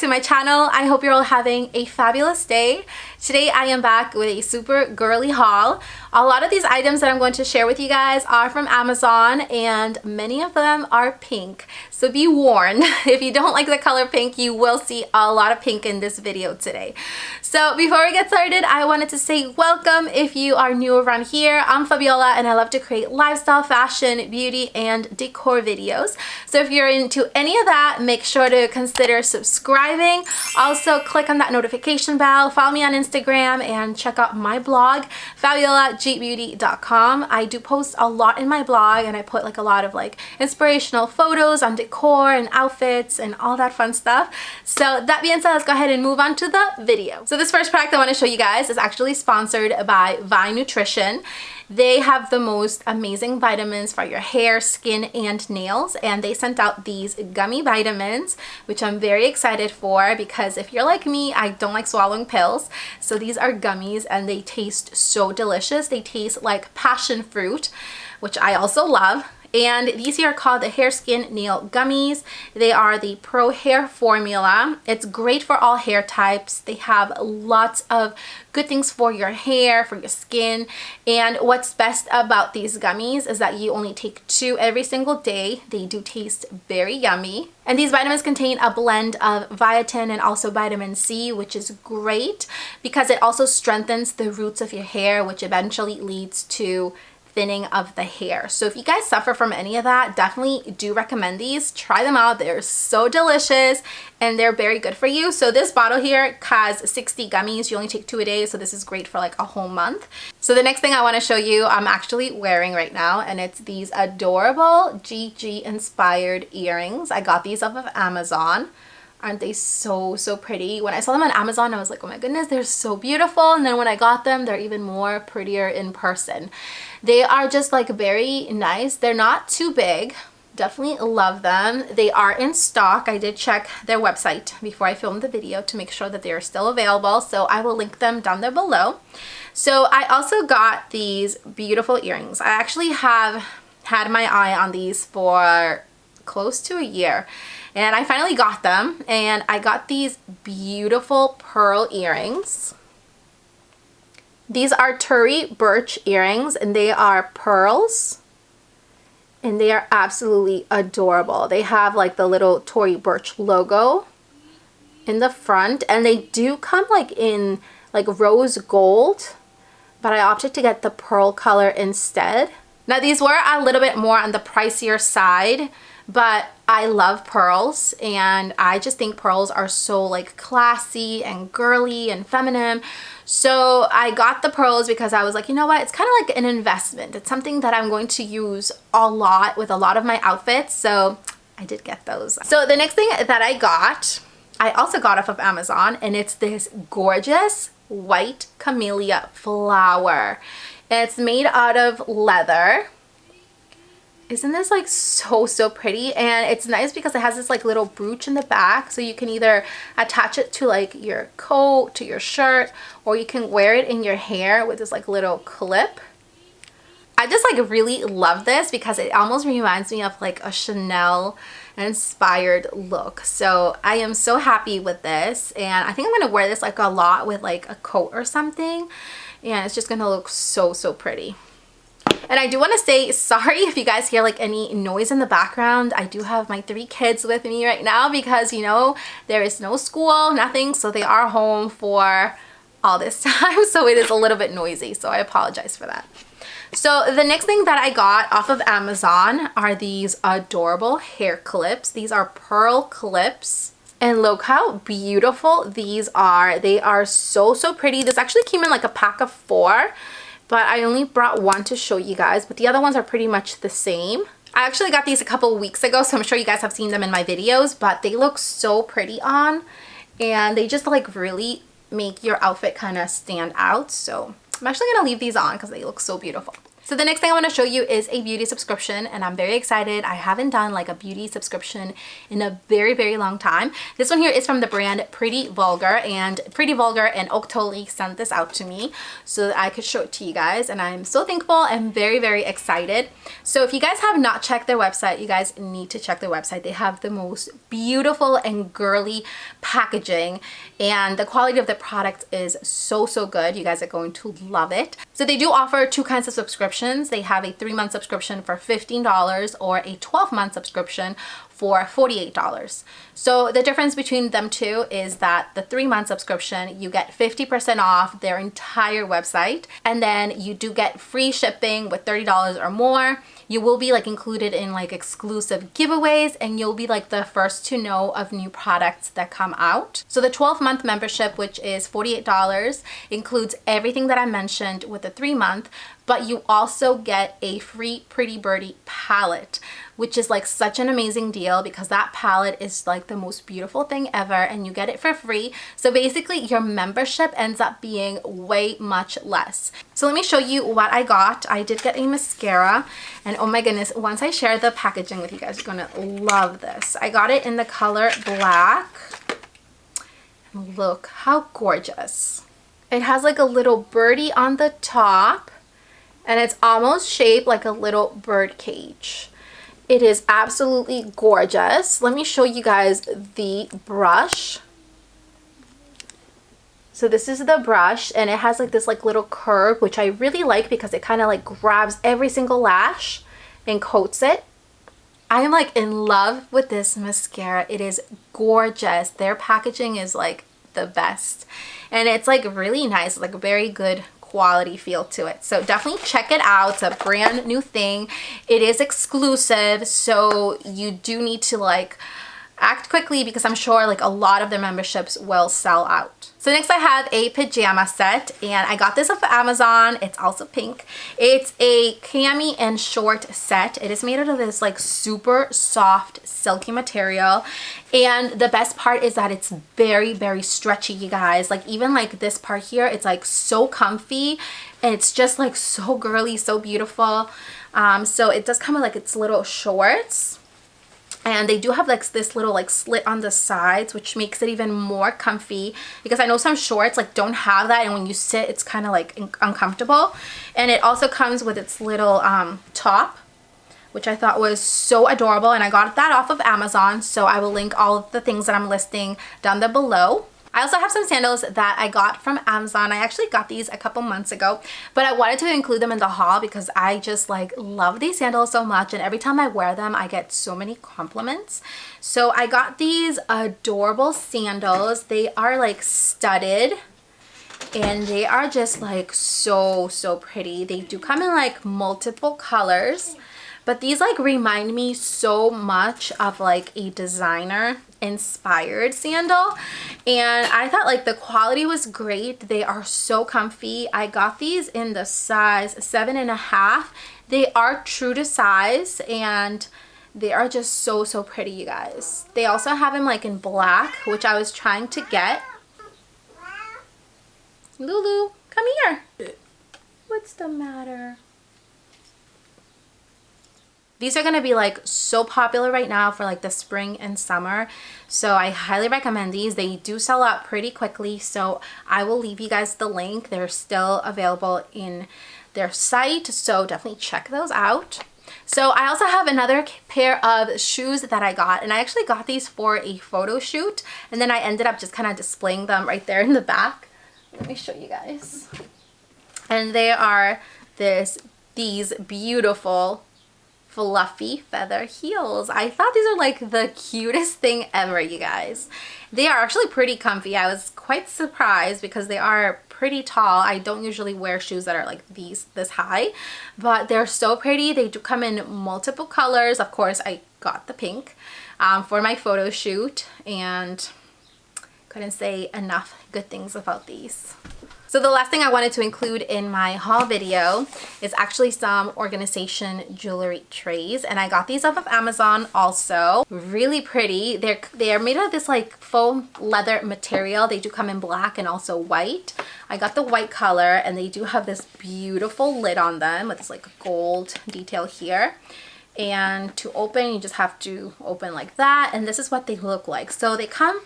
my channel. I hope you're all having a fabulous day. Today I am back with a super girly haul. A lot of these items that I'm going to share with you guys are from Amazon and many of them are pink. So be warned, if you don't like the color pink, you will see a lot of pink in this video today. So before we get started, I wanted to say welcome if you are new around here. I'm Fabiola and I love to create lifestyle, fashion, beauty, and decor videos. So if you're into any of that, make sure to consider subscribing. Also click on that notification bell, follow me on Instagram, and check out my blog, FABIOLAGBEAUTY.com. I do post a lot in my blog and I put like a lot of like inspirational photos on decor and outfits and all that fun stuff. So that being said, let's go ahead and move on to the video. So this first product I want to show you guys is actually sponsored by Vine Nutrition. They have the most amazing vitamins for your hair, skin, and nails, and they sent out these gummy vitamins, which I'm very excited for because if you're like me, I don't like swallowing pills. So these are gummies and they taste so delicious. They taste like passion fruit, which I also love. And these here are called the Hair, Skin, Nail Gummies. They are the Pro Hair Formula. It's great for all hair types. They have lots of good things for your hair, for your skin. And what's best about these gummies is that you only take 2 every single day. They do taste very yummy. And these vitamins contain a blend of biotin and also vitamin C, which is great because it also strengthens the roots of your hair, which eventually leads to thinning of the hair. So if you guys suffer from any of that, definitely do recommend these. Try them out. They're so delicious and they're very good for you. So this bottle here has 60 gummies. You only take 2 a day, so this is great for like a whole month. So the next thing I want to show you, I'm actually wearing right now, and it's these adorable GG inspired earrings. I got these off of Amazon. Aren't they so pretty? When I saw them on Amazon, I was like, oh my goodness, they're so beautiful. And then when I got them, they're even more prettier in person. They are just like very nice. They're not too big. Definitely love them. They are in stock. I did check their website before I filmed the video to make sure that they are still available. So I will link them down there below. So I also got these beautiful earrings. I actually have had my eye on these for close to a year. And I finally got them, and I got these beautiful pearl earrings. These are Tory Burch earrings, and they are pearls, and they are absolutely adorable. They have like the little Tory Burch logo in the front, and they do come like in like rose gold, but I opted to get the pearl color instead. Now these were a little bit more on the pricier side, but I love pearls and I just think pearls are so like classy and girly and feminine. So I got the pearls because I was like, you know what, it's kind of like an investment. It's something that I'm going to use a lot with a lot of my outfits. So I did get those. So the next thing that I also got off of Amazon, and it's this gorgeous white camellia flower. And it's made out of leather. Isn't this like so pretty? And it's nice because it has this like little brooch in the back, so you can either attach it to like your coat, to your shirt, or you can wear it in your hair with this like little clip. I just like really love this because it almost reminds me of like a Chanel inspired look. So I am so happy with this, and I think I'm gonna wear this like a lot with like a coat or something, and it's just gonna look so pretty. And I do want to say sorry if you guys hear like any noise in the background. I do have my 3 kids with me right now because, you know, there is no school, nothing, so they are home for all this time, so it is a little bit noisy, so I apologize for that. So the next thing that I got off of Amazon are these adorable hair clips. These are pearl clips. And look how beautiful these are. They are so pretty. This actually came in like a pack of 4. But I only brought one to show you guys, but the other ones are pretty much the same. I actually got these a couple weeks ago, so I'm sure you guys have seen them in my videos, but they look so pretty on, and they just like really make your outfit kind of stand out. So I'm actually gonna leave these on because they look so beautiful. So the next thing I want to show you is a beauty subscription, and I'm very excited. I haven't done like a beauty subscription in a very long time. This one here is from the brand Pretty Vulgar, and OCTOLY sent this out to me so that I could show it to you guys, and I'm so thankful and very excited. So if you guys have not checked their website, you guys need to check their website. They have the most beautiful and girly packaging, and the quality of the product is so good. You guys are going to love it. So they do offer two kinds of subscriptions. They have a 3-month subscription for $15 or a 12-month subscription for $48. So the difference between them two is that the 3-month subscription, you get 50% off their entire website, and then you do get free shipping with $30 or more. You will be like included in like exclusive giveaways, and you'll be like the first to know of new products that come out. So the 12-month membership, which is $48, includes everything that I mentioned with the 3-month, but you also get a free Pretty Birdie palette, which is like such an amazing deal because that palette is like the most beautiful thing ever, and you get it for free. So basically your membership ends up being way much less. So let me show you what I got. I did get a mascara, and oh my goodness, once I share the packaging with you guys, you're gonna love this. I got it in the color black. Look how gorgeous. It has like a little birdie on the top, and it's almost shaped like a little bird cage. It is absolutely gorgeous. Let me show you guys the brush. So this is the brush, and it has like this like little curve, which I really like because it kind of like grabs every single lash and coats it. I am like in love with this mascara. It is gorgeous. Their packaging is like the best, and it's like really nice, like a very good quality feel to it. So definitely check it out. It's a brand new thing. It is exclusive, so you do need to like act quickly because I'm sure like a lot of their memberships will sell out. So next I have a pajama set, and I got this off of Amazon. It's also pink. It's a cami and short set. It is made out of this like super soft silky material, and the best part is that it's very stretchy, you guys. Like even like this part here, it's like so comfy, and it's just like so girly, so beautiful. So it does come with like its little shorts, and they do have like this little like slit on the sides, which makes it even more comfy because I know some shorts like don't have that, and when you sit it's kind of like uncomfortable. And it also comes with its little top, which I thought was so adorable, and I got that off of Amazon, so I will link all of the things that I'm listing down there below. I also have some sandals that I got from Amazon. I actually got these a couple months ago, but I wanted to include them in the haul because I just like love these sandals so much, and every time I wear them I get so many compliments. So I got these adorable sandals. They are like studded, and they are just like so pretty. They do come in like multiple colors, but these like remind me so much of like a designer inspired sandal, and I thought like the quality was great. They are so comfy. I got these in the size 7.5. They are true to size, and they are just so pretty, you guys. They also have them like in black, which I was trying to get. Lulu, come here. What's the matter? These are going to be like so popular right now for like the spring and summer, so I highly recommend these. They do sell out pretty quickly, so I will leave you guys the link. They're still available in their site, so definitely check those out. So I also have another pair of shoes that I got, and I actually got these for a photo shoot, and then I ended up just kind of displaying them right there in the back. Let me show you guys. And they are these beautiful fluffy feather heels. I thought these are like the cutest thing ever, you guys. They are actually pretty comfy. I was quite surprised because they are pretty tall. I don't usually wear shoes that are like this high, but they're so pretty. They do come in multiple colors. Of course, I got the pink for my photo shoot, and couldn't say enough good things about these. So the last thing I wanted to include in my haul video is actually some organization jewelry trays, and I got these off of Amazon also. Really pretty. They are made of this like faux leather material. They do come in black and also white. I got the white color, and they do have this beautiful lid on them with this like gold detail here. And to open, you just have to open like that, and this is what they look like. So they come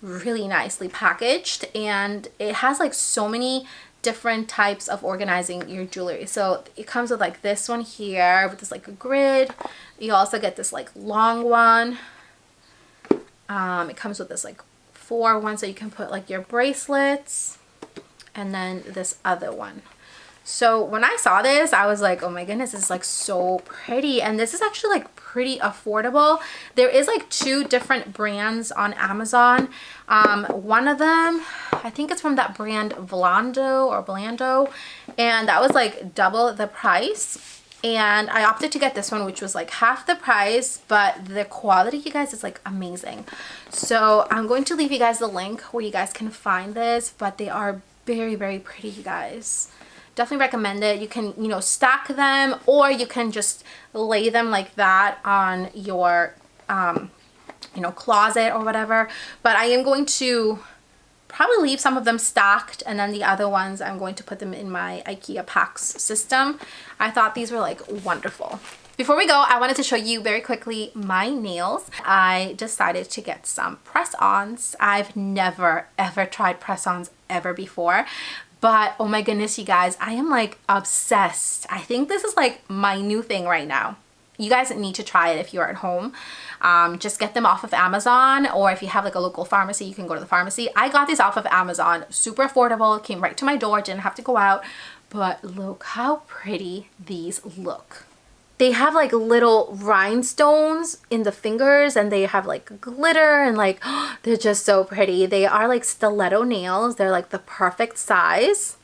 really nicely packaged, and it has like so many different types of organizing your jewelry. So it comes with like this one here with this like a grid. You also get this like long one. It comes with this like 4 one, so you can put like your bracelets, and then this other one. So when I saw this, I was like, oh my goodness, this is like so pretty. And this is actually like pretty affordable. There is like 2 different brands on Amazon. One of them, I think it's from that brand Blando, and that was like double the price. And I opted to get this one, which was like half the price, but the quality, you guys, is like amazing. So I'm going to leave you guys the link where you guys can find this, but they are very, very pretty, you guys. Definitely recommend it. You can, you know, stack them, or you can just lay them like that on your, you know, closet or whatever. But I am going to probably leave some of them stacked, and then the other ones I'm going to put them in my IKEA packs system. I thought these were like wonderful. Before we go, I wanted to show you very quickly my nails. I decided to get some press-ons. I've never ever tried press-ons ever before. But oh my goodness, you guys, I am like obsessed. I think this is like my new thing right now. You guys need to try it if you're at home. Just get them off of Amazon, or if you have like a local pharmacy, you can go to the pharmacy. I got these off of Amazon, super affordable, came right to my door, didn't have to go out. But look how pretty these look. They have like little rhinestones in the fingers, and they have like glitter, and like they're just so pretty. They are like stiletto nails. They're like the perfect size.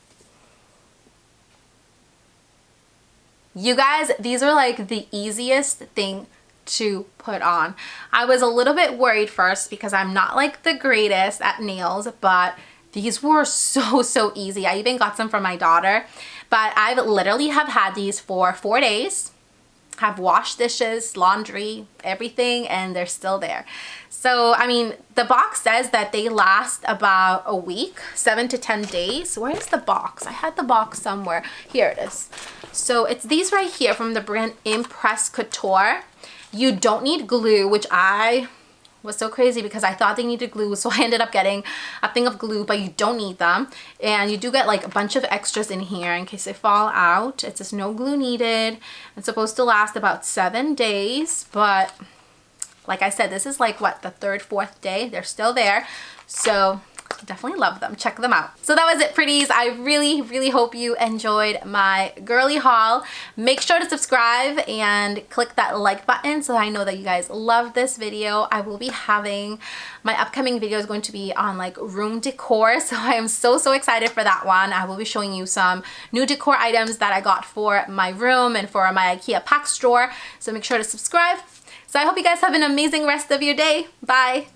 You guys, these are like the easiest thing to put on. I was a little bit worried first because I'm not like the greatest at nails, but these were so easy. I even got some for my daughter, but I literally have had these for 4 days. Have washed dishes, laundry, everything, and they're still there. So I mean, the box says that they last about a week, 7 to 10 days. Where is the box? I had the box somewhere. Here it is. So it's these right here from the brand Impress Couture. You don't need glue, which I was so crazy because I thought they needed glue, so I ended up getting a thing of glue, but you don't need them. And you do get like a bunch of extras in here in case they fall out. It says no glue needed. It's supposed to last about 7 days, but like I said, this is like what, the 3rd, 4th day. They're still there, so definitely love them. Check them out. So that was it, pretties. I really hope you enjoyed my girly haul. Make sure to subscribe and click that like button so I know that you guys love this video. I will be having my upcoming video is going to be on like room decor, so I am so excited for that one. I will be showing you some new decor items that I got for my room and for my IKEA pack store, so make sure to subscribe. So I hope you guys have an amazing rest of your day. Bye.